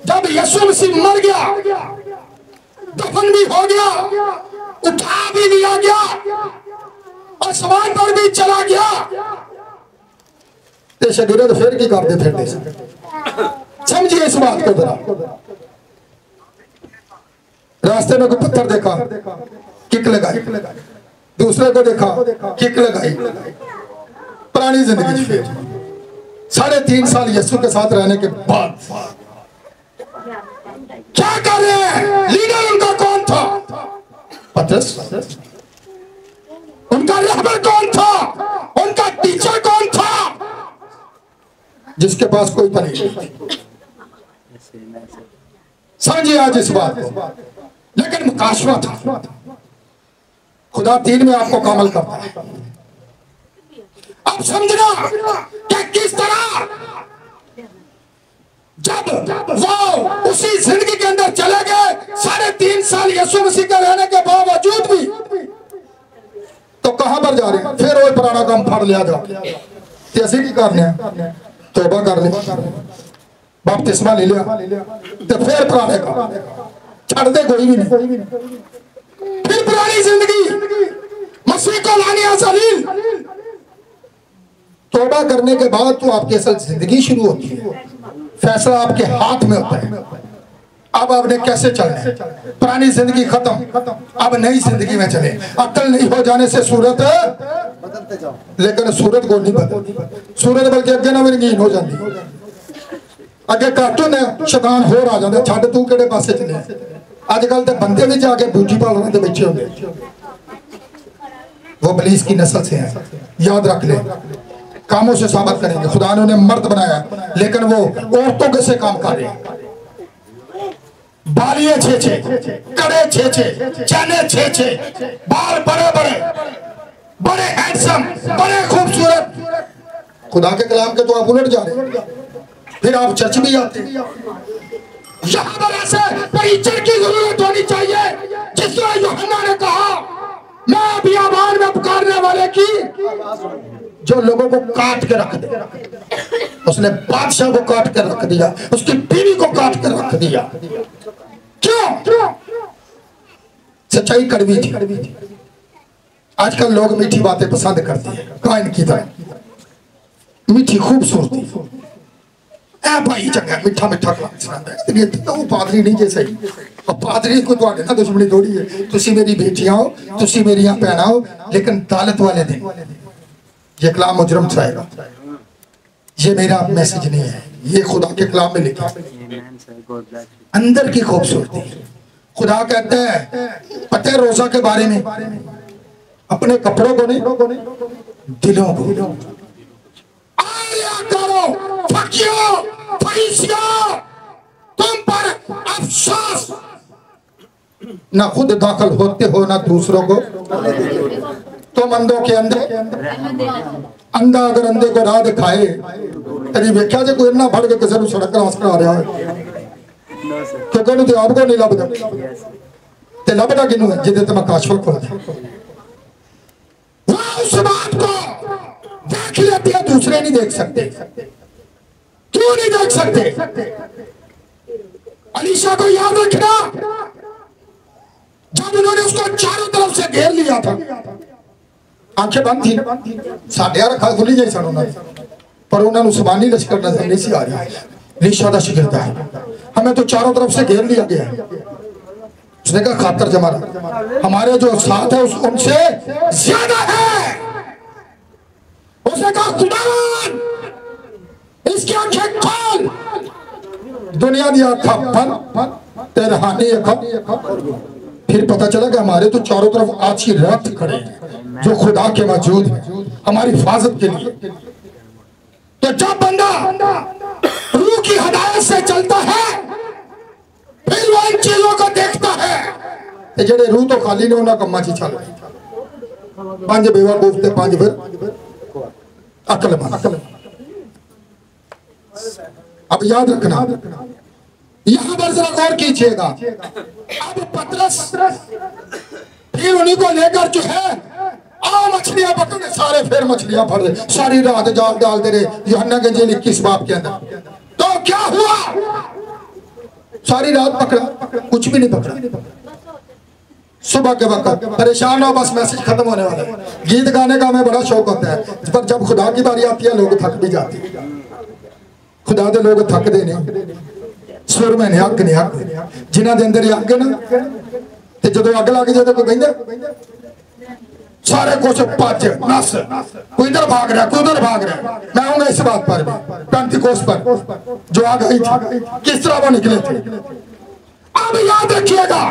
जब यीशु मसीह मर गया, दफन भी हो गया, उठा भी लिया गया, आसमान पर भी चला गया, तो शरीर फिर की करते फिरते। समझिए इस बात को जरा। रास्ते में कोई पत्थर देखा, किक लगाई, दूसरे को देखा, किक लगाई, पुरानी जिंदगी। फिर 3.5 साल यीशु के साथ रहने के बाद क्या कर रहे हैं? लीडर उनका कौन था? पतरस। उनका रहबर कौन था? उनका टीचर कौन था? जिसके पास कोई तरीका नहीं। समझिए आज इस बात को। लेकिन मुकाशवा था। खुदा 3 में आपको कामल करता है। अब समझना कि किस तरह जब वो उसी जिंदगी के अंदर चले गए 3.5 साल यीशु मसीह के रहने के बावजूद भी, तो कहां पर जा रहे हैं? फिर वो पुराना काम फाड़ लिया जा, कैसे की करने हैं? तौबा कर ले, बपतिस्मा ले लिया, तो फिर पुराने का छड़ दे, कोई भी नहीं। फिर पुरानी जिंदगी, मसीह को लाने अज़लील। तौबा करने के बाद तो आपकी असल जिंदगी शुरू होती है। फैसला आपके हाथ में होता है। अब आपने कैसे चलना है? पुरानी जिंदगी खत्म, अब नई जिंदगी में चले। अक्ल नहीं हो जाने से सूरत बदलते जाओ, लेकिन सूरत को नहीं बदलती। सूरत बल्कि अगे ना रंगीन हो जाती। अगे कार्टून है, शैतान होर आ जाता, छड़ तू किहड़े पासे चले। आजकल तो बंदे भी जाके ब्यूटी पार्लर के बैठे होंगे, वो इब्लीस की नस्ल से है। याद रख ले, कामों से साबित करेंगे। खुदा ने उन्हें मर्द बनाया, लेकिन वो औरतों के से काम कर रहे हैं। बालियां 6-6, कड़े 6-6, चने 6-6, बाल बड़े बड़े, बड़े हैंडसम, बड़े खूबसूरत। खुदा के कलाम के तो आप उलट जा रहे हैं। फिर आप चर्च भी आते हैं। यहाँ पर ऐसे परिचय की जरूरत होनी चाहिए, जिस तरह यूहन्ना ने कहा, मैं बियाबान में पुकारने वाले की जो लोगों को काट के रख दे। उसने बादशाह को काट कर रख दिया, उसकी बीवी को काट कर रख दिया। क्यों? सच्चाई कड़वी थी। आजकल लोग मीठी बातें पसंद करते हैं, काइन की तरह मीठी खूबसूरती। ए भाई चंगा मीठा मीठा खाना तो पादरी नहीं जैसे और पादरी को तो ना दुश्मनी थोड़ी है। तुसी मेरी बेटियां हो, तुसी मेरी भैन हो, लेकिन दालत वाले दिन ये कलाम मुजरम ठहरेगा। ये मेरा मैसेज नहीं है, ये खुदा के कलाम में लिखा अंदर की खूबसूरती। खुदा कहते हैं पते रोजा के बारे में, अपने कपड़ों को नहीं, दिलों को करो। तुम पर अफसोस, ना खुद दाखिल होते हो ना दूसरों को। तुम अंधों के अंधे, अंधा अगर अंधे को राह दिखाए कभी वेख्या जो कोई इन्ना फड़ के किसी को सड़क क्रॉस करा रहा है क्योंकि उन्हें तो आपको नहीं लभदा ते लभदा किनू है जिदे ते मैं काशफ खोल वह उस बात को देख लेते हैं दूसरे नहीं देख सकते। क्यों नहीं देख सकते? अलीशा को याद रखना जब उन्होंने उसको चारों तरफ से घेर लिया था, आंखें बंद थी, साढ़े रखा खुली जाए सन उन्होंने, पर उन्होंने उस्मानी लश्कर नजर नहीं सी आ रहा। अलीशा का शिकरता है हमें तो चारों तरफ से घेर लिया गया है। उसने कहा खातर जमाना हमारे जो साथ है उनसे ज्यादा है। उसने कहा खुदावन इसकी आंखें खोल। दुनिया दी आंखा बंद ते रूहानी आंखा। फिर पता चला कि हमारे तो चारों तरफ आछी रथ खड़े हैं जो खुदा के मौजूद है हमारी हिफाजत के लिए। तो जब बंदा रूह की हदायत से चलता है फिर वो इन चीजों को देखता है। जेडे रूह तो खाली ने उन्होंने कम्मा च चल रही। पांच बेवकूफ थे पांच फिर अकलमंद। अब याद रखना यहां पर जरा गौर कीजिएगा। अब पतरस फिर उन्हीं को लेकर जो है आओ मछलियां पकड़ने, सारे फिर मछलियां फड़ रहे, सारी रात जाल डालते रहे। यूहन्ना के इंजील 21 बाब के अंदर तो क्या हुआ? सारी रात पकड़ा, कुछ भी नहीं पकड़ा। सुबह के वक्त परेशान हो, बस मैसेज खत्म होने वाला है। गीत गाने का हमें बड़ा शौक होता है, पर जब खुदा की बारी आती है लोग थक भी जाते हैं। खुदा दे लोग थकते नहीं, सुर में नहीं अग नहीं अग जिन्हों के अंदर अग ना, तो जो अग लग जाए तो कोई कहता सारे कुछ भज नस, कोई इधर भाग रहा कोई उधर भाग रहा। मैं आऊंगा इस बात पर भी, पेंटिकोस्ट पर जो आग आई थी किस तरह वो निकले थे। अब याद रखिएगा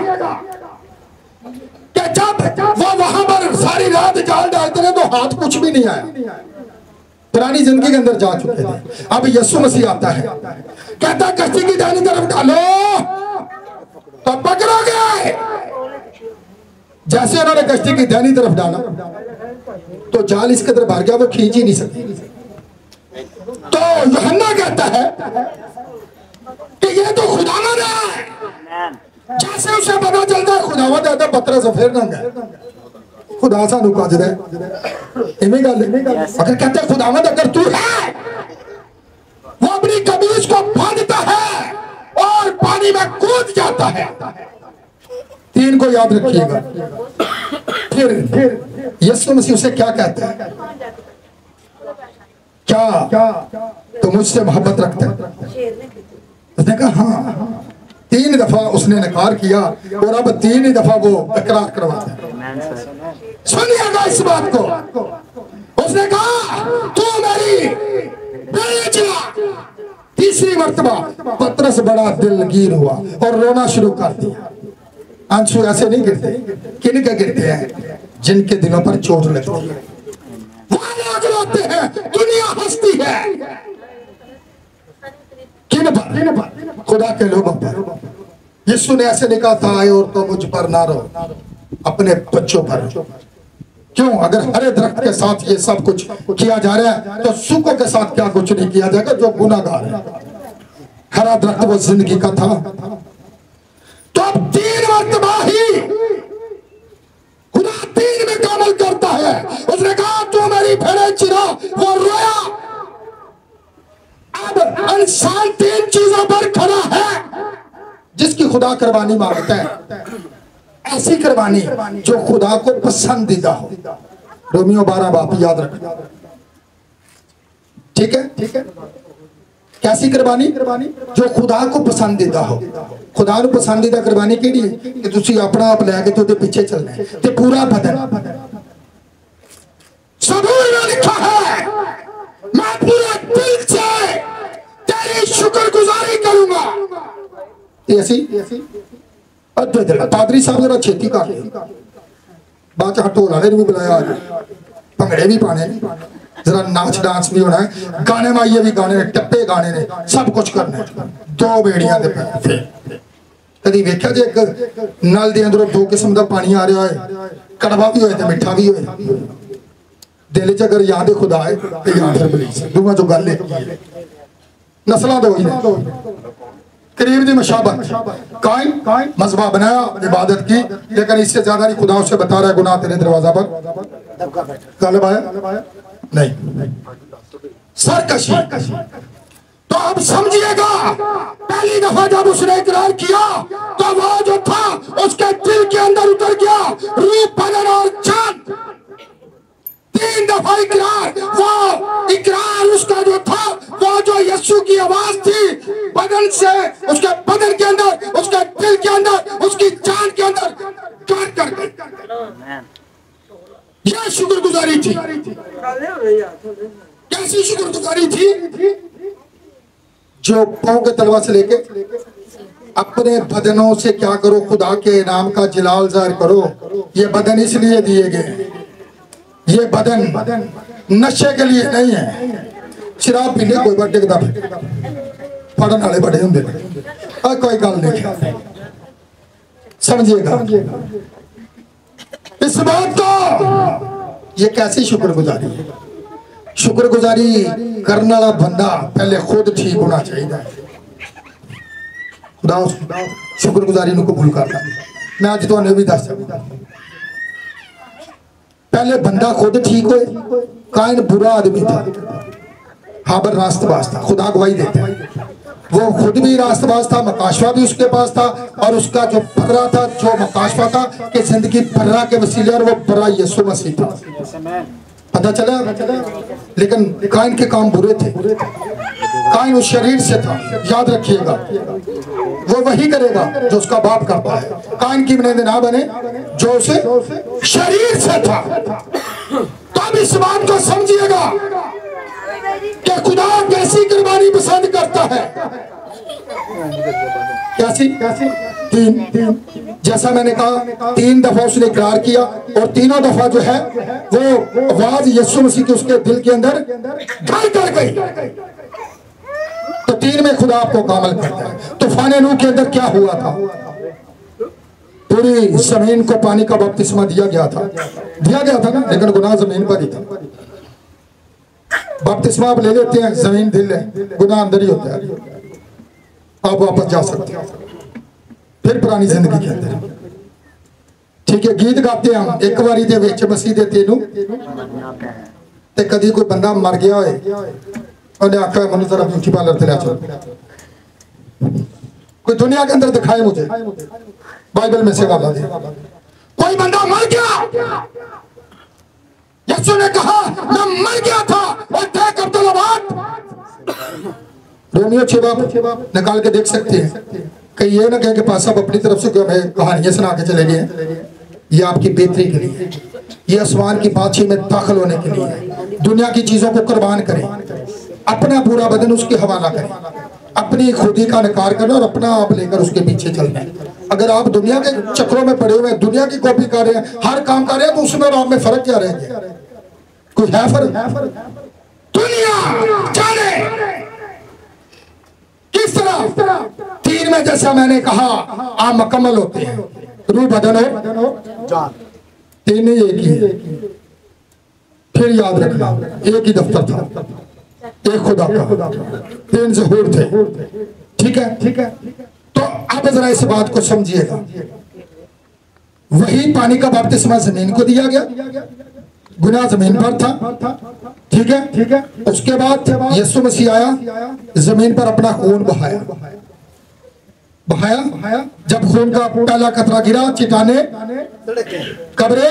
कि जब वो वहां पर सारी रात जाल डालते रहे तो हाथ कुछ भी नहीं आया। पुरानी जिंदगी के अंदर जा चुके थे। अब यीशु मसीह आता है, कहता कश्ती की दाहिनी तरफ डालो तो पकड़ोगे। जैसे उन्होंने कश्ती की दाहिनी तरफ डाला तो जाल इस कदर भर गया वो खींच ही नहीं सकती। तो यूहन्ना कहता है कि ये तो खुदावंद है। जैसे उसे पता चलता है खुदावंद है तो पतरस फिर नंग है, खुदा सानू भजदा है। इवें गल अगर कहते हैं खुदावंद अगर तू है, वो अपनी कमीज को बांधता है और पानी में कूद जाता है। तीन को याद रखिएगा। फिर यीशु मसीह उसे क्या कहता है? क्या तो मुझसे मोहब्बत रखता है? उसने कहा हाँ। 3 दफा उसने नकार किया और अब 3 दफा वो इकरार करवाता है। सुनिएगा इस बात को। उसने कहा तू मेरी बेचना। तीसरी मर्तबा पतरस बड़ा दिलगीर हुआ और रोना शुरू कर दिया। आंसू ऐसे नहीं गिरते, किन के गिरते हैं? जिनके दिलों पर चोट लगती है, वो लोग रोते हैं। दुनिया हंसती है किन पर? खुदा के लोगों पर। यीशु ने ऐसे नहीं कहा था आए और तो मुझ पर ना रो, अपने बच्चों पर। क्यों? अगर हरे दरख्त के साथ ये सब कुछ किया जा रहा है तो सूखों के साथ क्या कुछ नहीं किया जाएगा जो गुनाहगार है। हरा दरख्त वो जिंदगी का था। तो अब 3 मर्तबा ही खुदा 3 में कामल करता है। उसने कहा तू मेरी भेड़ें चिरा, वो रोया। अब इंसान 3 चीजों पर खड़ा है जिसकी खुदा कुर्बानी मांगता है। ऐसी कुर्बानी जो खुदा को पसंदीदा हो। रोमियो 12 बाप याद रखना, ठीक है? कैसी कुर्बानी? जो खुदा को पसंदीदा हो। खुदा को पसंदीदा कुर्बानी केड़ी है कि तुसी अपना आप लैके तो पीछे चलना है ते पूरा बदन। ज़बूर में लिखा है मैं पूरे दिल से तेरी शुक्रगुजारी करूंगा। ऐसी पादरी साहब जरा छेती कर बाद ढोल वाले भी बुलाया, भंगड़े भी पाने, जरा नाच डांस भी होना है, गाने माइये भी गाने, टप्पे गाने ने, सब कुछ करना है। 2 बेड़ियां दे फिर कभी वेख्या जे एक नल दे अंदरों 2 किस्म का पानी आ रहा है, कड़वा भी होए ते मिठा भी होए। दिल च अगर याद खुदा है तो याद फिर बलीस, दोवां चों गल है। नस्ल दो करीब दी मशाबत कायम मजहबा बनाया इबादत की, लेकिन इससे ज्यादा नहीं खुदा उससे बता रहा है गुनाह तेरे दरवाजा पर गालिब आया नहीं, सरकशी। तो अब समझिएगा, पहली दफा जब उसने इकरार किया तो वो जो था उसके दिल के अंदर उतर गया, रूप बदन और चांद। 3 दफा इकरार, वो इकरार उसका जो था, वो जो यीशु की आवाज थी बदन से, उसके बदन के अंदर, उसके दिल के अंदर, उसकी जान के अंदर कर गई। यह शुक्रगुजारी थी। कैसी शुक्रगुजारी थी? जो पांव के तलवा से लेके अपने बदनों से क्या करो, खुदा के नाम का जलाल जाहिर करो। ये बदन इसलिए दिए गए, ये बदन नशे के लिए नहीं है। शराब पीने कोई बड़े पढ़ने वाले बड़े होंगे, कोई गल नहीं, समझिएगा इस बात को। ये कैसी शुक्रगुजारी है? शुक्रगुजारी करने वाला बंदा पहले खुद ठीक होना चाहिए। खुदा शुक्रगुजारी को कबूल करता। मैं आज तो भी दस, पहले बंदा खुद ठीक होए। कायन बुरा आदमी था, हाबर रास्तबाज था, खुदा गवाही देता है। वो खुद भी रास्तबाज था, मकाशवा भी उसके पास था, और उसका जो पर्रा था, जो मकाशवा था कि जिंदगी पर्रा के वसीले, और वो पर्रा यीशु मसीह था। पता चला? लेकिन कायन के काम बुरे थे। कायन उस शरीर से था, याद रखिएगा। वो वही करेगा जो उसका बाप करता है। कायन की बने ना बने जो उसे शरीर से था। तो अब इस बात को समझिएगा कि खुदा कैसी कुर्बानी पसंद करता है। कैसी? तीन, जैसा मैंने कहा 3 दफा उसने इकरार किया, और तीनों दफा जो है वो आवाज यीशु मसीह की उसके दिल के अंदर घर कर गई। तो 3 में खुदा आपको कामल करता है। तूफान नूह के अंदर क्या हुआ था? पूरी जमीन को पानी का बपतिस्मा दिया गया था ना, लेकिन गुनाह जमीन पर ही था। बपतिस्मा आप ले लेते हैं, जमीन दिल है, गुनाह अंदर ही होता है। आप वापस जा सकते हैं फिर पुरानी जिंदगी के अंदर। ठीक है, गीत गाते हैं हम, एक बारी दे विच मसीह दे तेनू ते कदी कोई बंदा मर गया होए, उन्हें आखा मनु जरा ब्यूटी पार्लर ते ले चलो, कोई दुनिया के अंदर दिखाए मुझे, बाइबल में से वाला दे। कोई बंदा मर गया, यीशु ने कहा मैं मर गया था और देख अब्दुल अबाद। रोमियो 6 निकाल के देख सकते हैं। कहीं ये ना कहे कि पास साहब अपनी तरफ से कहानियां सुना के चले गए। ये आपकी बेहतरी के लिए, ये आसमान की बादशाही में दाखिल होने के लिए। दुनिया की चीजों को कुर्बान करें, अपना पूरा बदन उसके हवाला करें, अपनी खुदी का नकार करना और अपना आप लेकर उसके पीछे चलना है। अगर आप दुनिया के चक्रों में पड़े हुए, दुनिया की कॉपी कर रहे हैं, हर काम कर रहे हैं, तो उसमें और आप में फर्क क्या रह गया? कोई है फर्क? दुनिया जाने किस तरह 3 में जैसा मैंने कहा आप मुकम्मल होते हैं, रूह बदन हो जान। 3 एक ही है। फिर याद रखना, एक ही दफ्तर था, एक खुदा का, 3 ज़हूर थे। ठीक है। तो अब जरा इस बात को समझिएगा। वही पानी का बपतिस्मा जमीन को दिया गया, गुनाह जमीन पर था। ठीक है। उसके बाद यीशु मसीह आया, जमीन पर अपना खून बहाया। जब खून का पहला कतरा गिरा, चिटाने कब्रे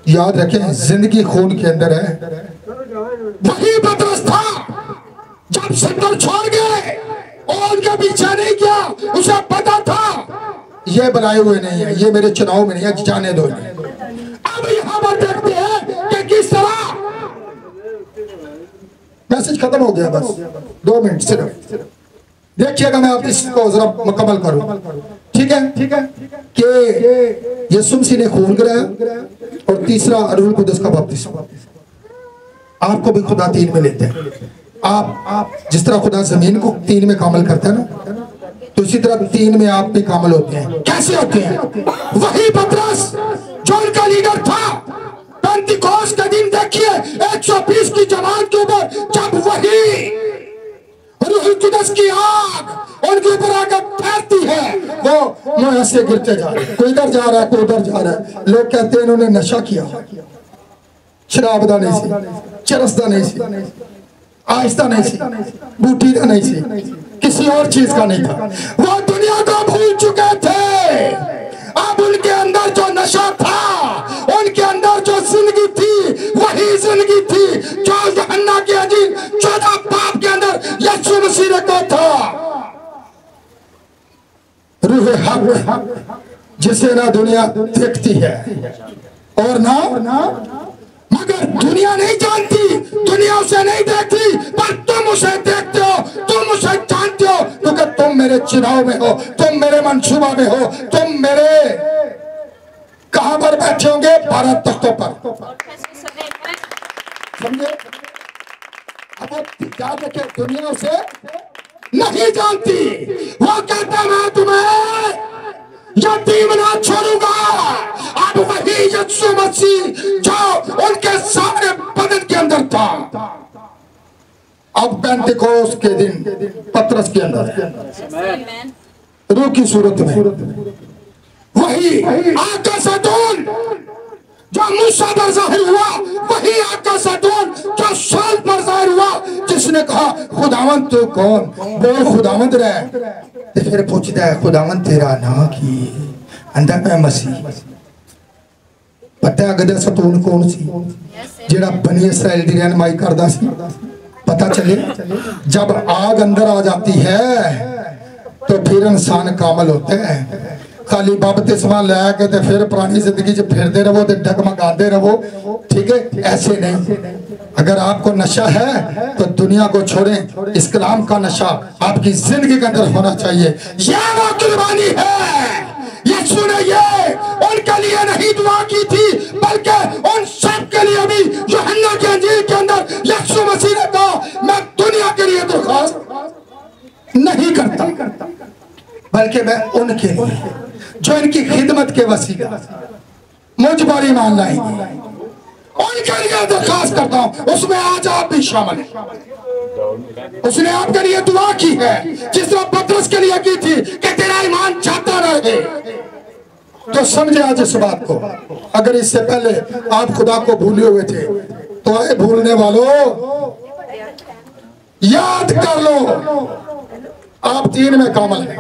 याद रखें, जिंदगी खून के अंदर है। वही पतरस था जब सत्तर छोड़ गए और उनके पीछे नहीं किया, उसे पता था ये बनाए हुए नहीं है, ये मेरे चुनाव में नहीं है, जाने दो। अब यहाँ पर देखते हैं कि किस तरह मैसेज खत्म हो गया, बस 2 मिनट सिर्फ देखिएगा, मैं आप इसको जरा मुकम्मल करूं। ठीक है कि यीशु मसीह ने खून गिराया, और तीसरा रूह कुदस का बपतिस्मा। आपको भी खुदा 3 में लेते हैं। आप जिस तरह खुदा जमीन को 3 में कामल करता है ना, तो इसी तरह 3 में आप भी कामल होते हैं। कैसे होते हैं? वही पतरस जो उनका लीडर था, पेंतिकोस्त के दिन देखिए 120 की जमात के ऊपर जब वही रूह कुदस की आग उनके ऊपर आकर फैलती है, वो मुंह से गिरते जा रहे, कोई इधर जा रहा है कोई उधर जा रहा है। लोग कहते हैं इन्होंने नशा किया, शराब दा नहीं सी, चरस दा नहीं सी, आहिस्ता नहीं सी, बूटी दा नहीं सी, किसी और चीज का नहीं था। वो दुनिया को भूल चुके थे। अब उनके अंदर जो नशा था, उनके अंदर जो जिंदगी थी, वही जिंदगी थी जो यूहन्ना के अजीज 14 बाब के अंदर यीशु मसीह ने कहा था। रूह हक जिसे ना दुनिया देखती है और ना मगर दुनिया नहीं जानती, दुनिया उसे नहीं देखती, पर तुम उसे देखते हो, तुम उसे जानते हो, क्योंकि तुम मेरे चुनाव में हो, तुम मेरे मंसूबा में हो, तुम मेरे कहां पर बैठे होंगे? 12 तख्तों पर। समझे? अब याद रखे, दुनिया उसे नहीं जानती। वो कहता मैं तुम्हें यतीम ना छोड़ूंगा। अब वही यीशु मसीह जो उनके सामने बदन के अंदर था, अब पेंटिकोस्त के दिन पतरस के अंदर रूह की सूरत में वही आग का सतून जो मूसा पर जाहिर हुआ, वही आग का सतून जो शाऊल पर जाहिर हुआ, जिसने कहा खुदावंद तू कौन? बोल खुदावंद रहे। तो फिर पूछता है खुदावंद तेरा नाम की? अंदर में मसीह। पता अगदा सतून कौन सी? जेड़ा बनी इसराइल दी रहनुमाई करदा सी। पता चले जब आग अंदर आ जाती है तो फिर इंसान कामल होते हैं। खाली बपतिस्मा लैके ते फिर पुरानी जिंदगी च फिरते रहो ते डगमगाते रहो, ठीक है? ऐसे नहीं। अगर आपको नशा है तो दुनिया को छोड़ें, इस कलाम का नशा आपकी जिंदगी के अंदर होना चाहिए। यह वो कुर्बानी है। यीशु ने ये उनके लिए नहीं दुआ की थी, बल्कि उन सब के लिए भी यूहन्ना के इंजील के अंदर यीशु मसीह ने कहा मैं दुनिया के लिए दरख्वास्त नहीं करता, बल्कि मैं उनके लिए जो इनकी खिदमत के वसीला मुझ पर ईमान लाएंगे, उनके लिए दरखास्त करता हूं। उसमें आज आप भी शामिल हैं। उसने आपके लिए दुआ की है, जिस तरह पतरस के लिए की थी कि तेरा ईमान जाता रहे। तो समझे आज इस बात को। अगर इससे पहले आप खुदा को भूले हुए थे तो आए भूलने वालों याद कर लो, आप 3 में कामल हैं।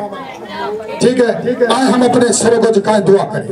ठीक है, आए हम अपने सिरों को झुकाएं, दुआ करें।